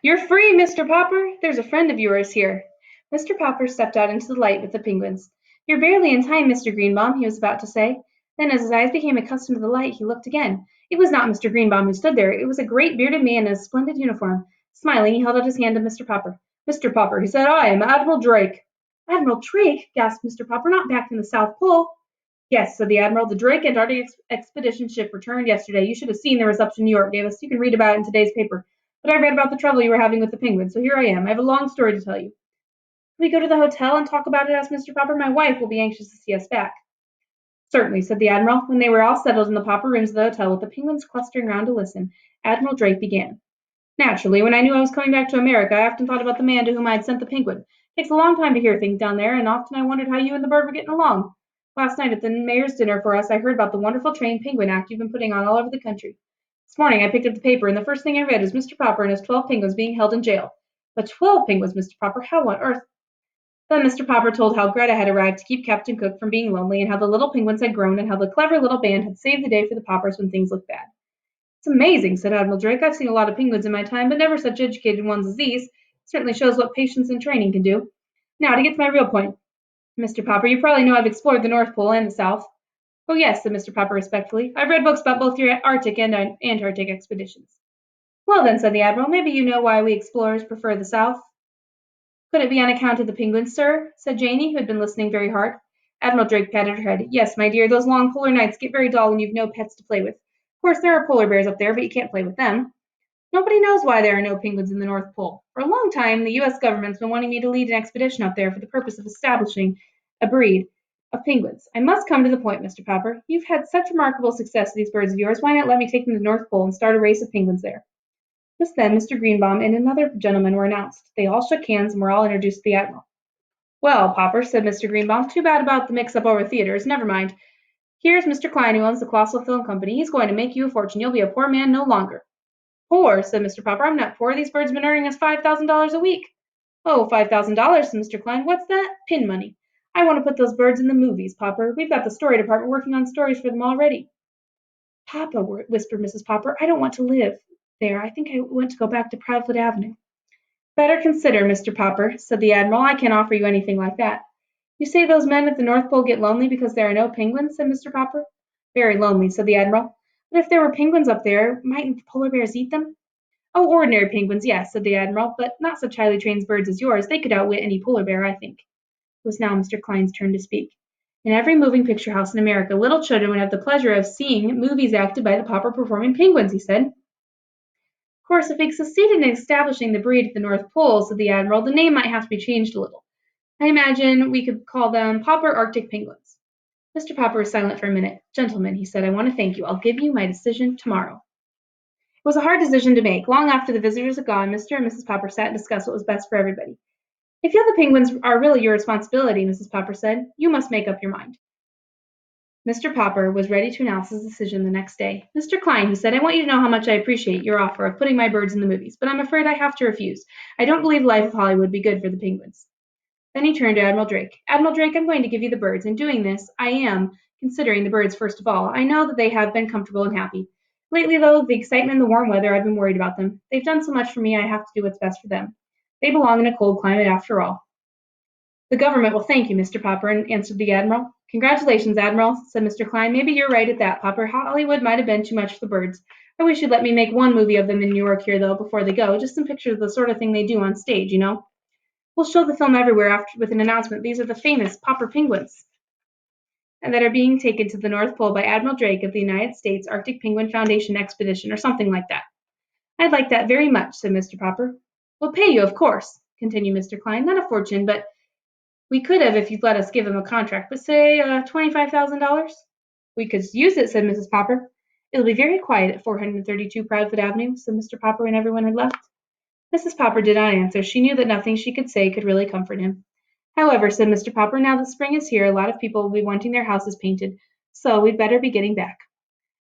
You're free, Mr. Popper. There's a friend of yours here. Mr. Popper stepped out into the light with the penguins. You're barely in time, Mr. Greenbaum, he was about to say. Then, as his eyes became accustomed to the light, he looked again. It was not Mr. Greenbaum who stood there. It was a great bearded man in a splendid uniform. Smiling, he held out his hand to Mr. Popper. Mr. Popper, he said, I am Admiral Drake. Admiral Drake? Gasped Mr. Popper. Not back from the South Pole. Yes, said the Admiral. The Drake Antarctic Expedition ship returned yesterday. You should have seen the reception New York gave us. You can read about it in today's paper. But I read about the trouble you were having with the penguins, so here I am. I have a long story to tell you. Can we go to the hotel and talk about it? Asked Mr. Popper. My wife will be anxious to see us back. Certainly, said the Admiral. When they were all settled in the Popper rooms of the hotel with the penguins clustering round to listen, Admiral Drake began. Naturally, when I knew I was coming back to America, I often thought about the man to whom I had sent the penguin. It takes a long time to hear things down there, and often I wondered how you and the bird were getting along. Last night at the mayor's dinner for us, I heard about the wonderful trained penguin act you've been putting on all over the country. This morning I picked up the paper, and the first thing I read was Mr. Popper and his 12 penguins being held in jail. But 12 penguins, Mr. Popper, how on earth? Then Mr. Popper told how Greta had arrived to keep Captain Cook from being lonely, and how the little penguins had grown, and how the clever little band had saved the day for the Poppers when things looked bad. It's amazing, said Admiral Drake. I've seen a lot of penguins in my time, but never such educated ones as these. It certainly shows what patience and training can do. Now, to get to my real point. Mr. Popper, you probably know I've explored the North Pole and the South. Oh, yes, said Mr. Popper respectfully. I've read books about both your Arctic and Antarctic expeditions. Well, then, said the Admiral, maybe you know why we explorers prefer the South. Could it be on account of the penguins, sir? Said Janey, who had been listening very hard. Admiral Drake patted her head. Yes, my dear, those long polar nights get very dull when you've no pets to play with. Of course, there are polar bears up there, but you can't play with them. Nobody knows why there are no penguins in the North Pole. For a long time, the U.S. government's been wanting me to lead an expedition up there for the purpose of establishing a breed of penguins. I must come to the point, Mr. Popper. You've had such remarkable success with these birds of yours. Why not let me take them to the North Pole and start a race of penguins there? Just then, Mr. Greenbaum and another gentleman were announced. They all shook hands and were all introduced to the Admiral. Well, Popper, said Mr. Greenbaum, too bad about the mix-up over theaters. Never mind. Here's Mr. Klein, who owns the Colossal Film Company. He's going to make you a fortune. You'll be a poor man no longer. Poor, said Mr. Popper. I'm not poor. These birds have been earning us $5,000 a week. Oh, $5,000, said Mr. Klein. What's that? Pin money. I want to put those birds in the movies, Popper. We've got the story department working on stories for them already. Papa, whispered Mrs. Popper, I don't want to live there. I think I want to go back to Proudfoot Avenue. Better consider, Mr. Popper, said the Admiral. I can't offer you anything like that. You say those men at the North Pole get lonely because there are no penguins, said Mr. Popper. Very lonely, said the Admiral. But if there were penguins up there, mightn't the polar bears eat them? Oh, ordinary penguins, yes, said the Admiral, but not such highly trained birds as yours. They could outwit any polar bear, I think. It was now Mr. Klein's turn to speak. In every moving picture house in America, little children would have the pleasure of seeing movies acted by the Popper performing penguins, he said. Of course, if we succeeded in establishing the breed at the North Pole, said the Admiral, the name might have to be changed a little. I imagine we could call them Popper Arctic Penguins. Mr. Popper was silent for a minute. Gentlemen, he said, I want to thank you. I'll give you my decision tomorrow. It was a hard decision to make. Long after the visitors had gone, Mr. and Mrs. Popper sat and discussed what was best for everybody. If you the penguins are really your responsibility, Mrs. Popper said, you must make up your mind. Mr. Popper was ready to announce his decision the next day. Mr. Klein, he said, I want you to know how much I appreciate your offer of putting my birds in the movies, but I'm afraid I have to refuse. I don't believe Life of Hollywood would be good for the penguins. Then he turned to Admiral Drake. Admiral Drake, I'm going to give you the birds. In doing this, I am considering the birds first of all. I know that they have been comfortable and happy. Lately, though, the excitement and the warm weather, I've been worried about them. They've done so much for me, I have to do what's best for them. They belong in a cold climate after all. The government will thank you, Mr. Popper, answered the Admiral. Congratulations, Admiral, said Mr. Klein. Maybe you're right at that, Popper. Hollywood might have been too much for the birds. I wish you'd let me make one movie of them in New York here, though, before they go. Just some pictures of the sort of thing they do on stage, you know. We'll show the film everywhere with an announcement. These are the famous Popper penguins and that are being taken to the North Pole by Admiral Drake of the United States Arctic Penguin Foundation Expedition, or something like that. I'd like that very much, said Mr. Popper. We'll pay you, of course, continued Mr. Klein. Not a fortune, but we could have if you'd let us give him a contract, but say $25,000? We could use it, said Mrs. Popper. It'll be very quiet at 432 Proudfoot Avenue, said Mr. Popper when everyone had left. Mrs. Popper did not answer. She knew that nothing she could say could really comfort him. However, said Mr. Popper, now that spring is here, a lot of people will be wanting their houses painted, so we'd better be getting back.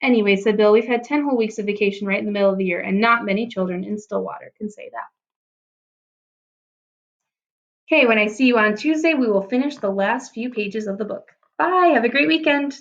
Anyway, said Bill, we've had 10 whole weeks of vacation right in the middle of the year, and not many children in Stillwater can say that. Okay, when I see you on Tuesday, we will finish the last few pages of the book. Bye, have a great weekend.